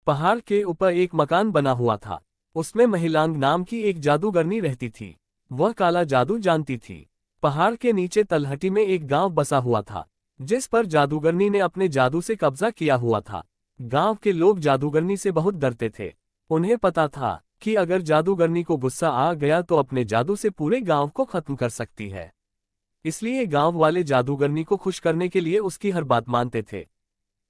पहाड़ के ऊपर एक मकान बना हुआ था। उसमें महिलांग नाम की एक जादूगरनी रहती थी। वह काला जादू जानती थी। पहाड़ के नीचे तलहटी में एक गांव बसा हुआ था, जिस पर जादूगरनी ने अपने जादू से कब्जा किया हुआ था। गांव के लोग जादूगरनी से बहुत डरते थे। उन्हें पता था कि अगर जादूगरनी को गुस्सा आ गया तो अपने जादू से पूरे गांव को खत्म कर सकती है। इसलिए गांव वाले जादूगरनी को खुश करने के लिए उसकी हर बात मानते थे।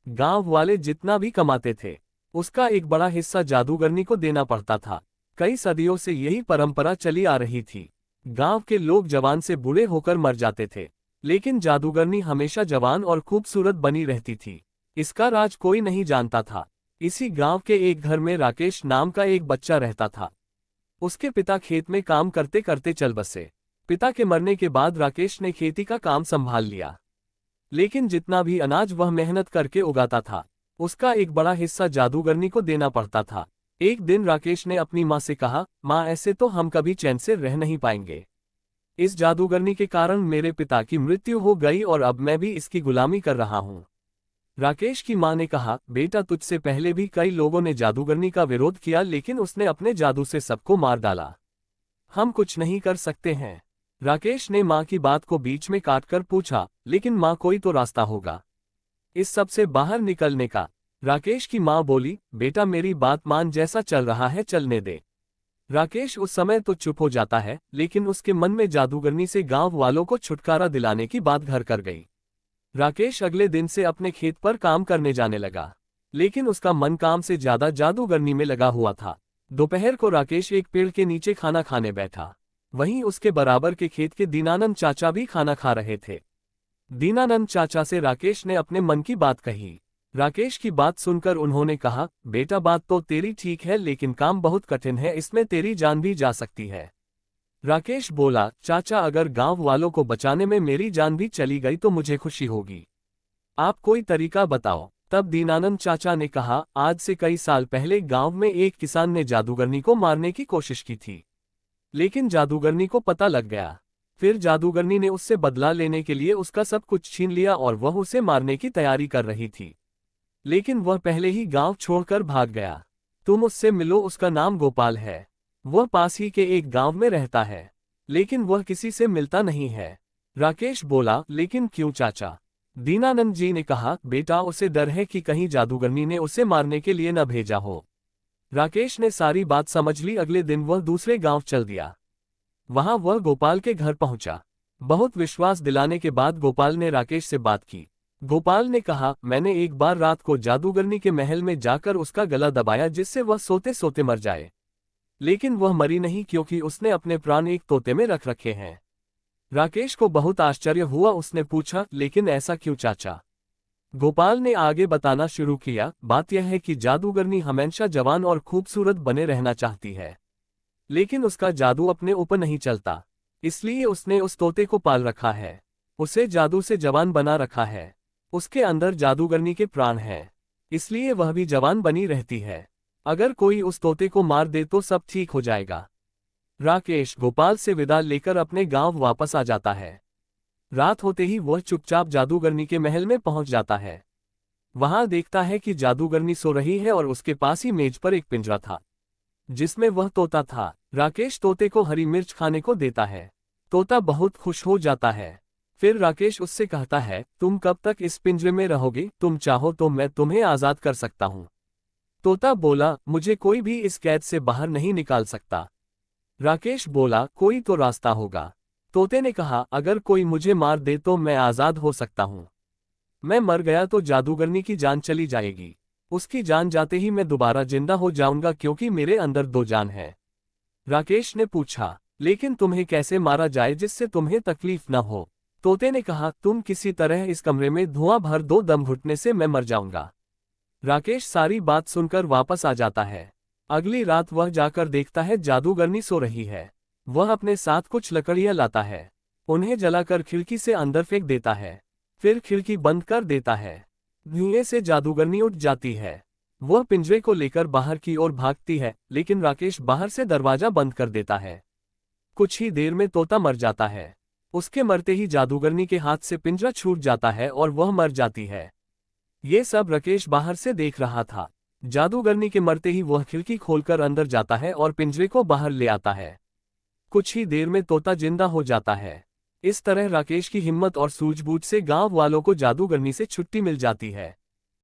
गांव वाले जितना भी कमाते थे, उसका एक बड़ा हिस्सा जादूगरनी को देना पड़ता था। कई सदियों से यही परंपरा चली आ रही थी। गांव के लोग जवान से बूढ़े होकर मर जाते थे, लेकिन जादूगरनी हमेशा जवान और खूबसूरत बनी रहती थी। इसका राज कोई नहीं जानता था। इसी गांव के एक घर में राकेश नाम का एक बच्चा रहता था। उसके पिता खेत में काम करते करते चल बसे। पिता के मरने के बाद राकेश ने खेती का काम संभाल लिया, लेकिन जितना भी अनाज वह मेहनत करके उगाता था, उसका एक बड़ा हिस्सा जादूगरनी को देना पड़ता था। एक दिन राकेश ने अपनी माँ से कहा, माँ, ऐसे तो हम कभी चैन से रह नहीं पाएंगे। इस जादूगरनी के कारण मेरे पिता की मृत्यु हो गई और अब मैं भी इसकी गुलामी कर रहा हूँ। राकेश की माँ ने कहा, बेटा, तुझसे पहले भी कई लोगों ने जादूगरनी का विरोध किया, लेकिन उसने अपने जादू से सबको मार डाला। हम कुछ नहीं कर सकते हैं। राकेश ने माँ की बात को बीच में काटकर पूछा, लेकिन माँ, कोई तो रास्ता होगा इस सब से बाहर निकलने का। राकेश की माँ बोली, बेटा, मेरी बात मान, जैसा चल रहा है चलने दे। राकेश उस समय तो चुप हो जाता है, लेकिन उसके मन में जादूगरनी से गांव वालों को छुटकारा दिलाने की बात घर कर गई। राकेश अगले दिन से अपने खेत पर काम करने जाने लगा, लेकिन उसका मन काम से ज्यादा जादूगरनी में लगा हुआ था। दोपहर को राकेश एक पेड़ के नीचे खाना खाने बैठा। वहीं उसके बराबर के खेत के दीनानंद चाचा भी खाना खा रहे थे। दीनानंद चाचा से राकेश ने अपने मन की बात कही। राकेश की बात सुनकर उन्होंने कहा, बेटा, बात तो तेरी ठीक है, लेकिन काम बहुत कठिन है, इसमें तेरी जान भी जा सकती है। राकेश बोला, चाचा, अगर गांव वालों को बचाने में मेरी जान भी चली गई तो मुझे खुशी होगी। आप कोई तरीका बताओ। तब दीनानंद चाचा ने कहा, आज से कई साल पहले गांव में एक किसान ने जादूगरनी को मारने की कोशिश की थी, लेकिन जादूगरनी को पता लग गया। फिर जादूगरनी ने उससे बदला लेने के लिए उसका सब कुछ छीन लिया और वह उसे मारने की तैयारी कर रही थी, लेकिन वह पहले ही गांव छोड़कर भाग गया। तुम उससे मिलो, उसका नाम गोपाल है। वह पास ही के एक गांव में रहता है, लेकिन वह किसी से मिलता नहीं है। राकेश बोला, लेकिन क्यों चाचा? दीनानंद जी ने कहा, बेटा, उसे डर है कि कहीं जादूगरनी ने उसे मारने के लिए न भेजा हो। राकेश ने सारी बात समझ ली। अगले दिन वह दूसरे गांव चल दिया। वहां वह गोपाल के घर पहुंचा। बहुत विश्वास दिलाने के बाद गोपाल ने राकेश से बात की। गोपाल ने कहा, मैंने एक बार रात को जादूगरनी के महल में जाकर उसका गला दबाया, जिससे वह सोते सोते मर जाए, लेकिन वह मरी नहीं, क्योंकि उसने अपने प्राण एक तोते में रख रखे हैं। राकेश को बहुत आश्चर्य हुआ। उसने पूछा, लेकिन ऐसा क्यों चाचा? गोपाल ने आगे बताना शुरू किया, बात यह है कि जादूगरनी हमेशा जवान और खूबसूरत बने रहना चाहती है, लेकिन उसका जादू अपने ऊपर नहीं चलता, इसलिए उसने उस तोते को पाल रखा है। उसे जादू से जवान बना रखा है। उसके अंदर जादूगरनी के प्राण हैं, इसलिए वह भी जवान बनी रहती है। अगर कोई उस तोते को मार दे तो सब ठीक हो जाएगा। राकेश गोपाल से विदा लेकर अपने गांव वापस आ जाता है। रात होते ही वह चुपचाप जादूगरनी के महल में पहुंच जाता है। वहां देखता है कि जादूगरनी सो रही है और उसके पास ही मेज पर एक पिंजरा था, जिसमें वह तोता था। राकेश तोते को हरी मिर्च खाने को देता है। तोता बहुत खुश हो जाता है। फिर राकेश उससे कहता है, तुम कब तक इस पिंजरे में रहोगे? तुम चाहो तो मैं तुम्हें आजाद कर सकता हूँ। तोता बोला, मुझे कोई भी इस कैद से बाहर नहीं निकाल सकता। राकेश बोला, कोई तो रास्ता होगा। तोते ने कहा, अगर कोई मुझे मार दे तो मैं आजाद हो सकता हूँ। मैं मर गया तो जादूगरनी की जान चली जाएगी। उसकी जान जाते ही मैं दोबारा जिंदा हो जाऊंगा, क्योंकि मेरे अंदर दो जान है। राकेश ने पूछा, लेकिन तुम्हें कैसे मारा जाए जिससे तुम्हें तकलीफ न हो? तोते ने कहा, तुम किसी तरह इस कमरे में धुआं भर दो, दम घुटने से मैं मर जाऊंगा। राकेश सारी बात सुनकर वापस आ जाता है। अगली रात वह जाकर देखता है जादूगरनी सो रही है। वह अपने साथ कुछ लकड़ियां लाता है, उन्हें जलाकर खिड़की से अंदर फेंक देता है, फिर खिड़की बंद कर देता है। धुएं से जादूगरनी उठ जाती है। वह पिंजरे को लेकर बाहर की ओर भागती है, लेकिन राकेश बाहर से दरवाजा बंद कर देता है। कुछ ही देर में तोता मर जाता है। उसके मरते ही जादूगरनी के हाथ से पिंजरा छूट जाता है और वह मर जाती है। ये सब राकेश बाहर से देख रहा था। जादूगरनी के मरते ही वह खिड़की खोलकर अंदर जाता है और पिंजरे को बाहर ले आता है। कुछ ही देर में तोता जिंदा हो जाता है। इस तरह राकेश की हिम्मत और सूझबूझ से गांव वालों को जादूगरनी से छुट्टी मिल जाती है।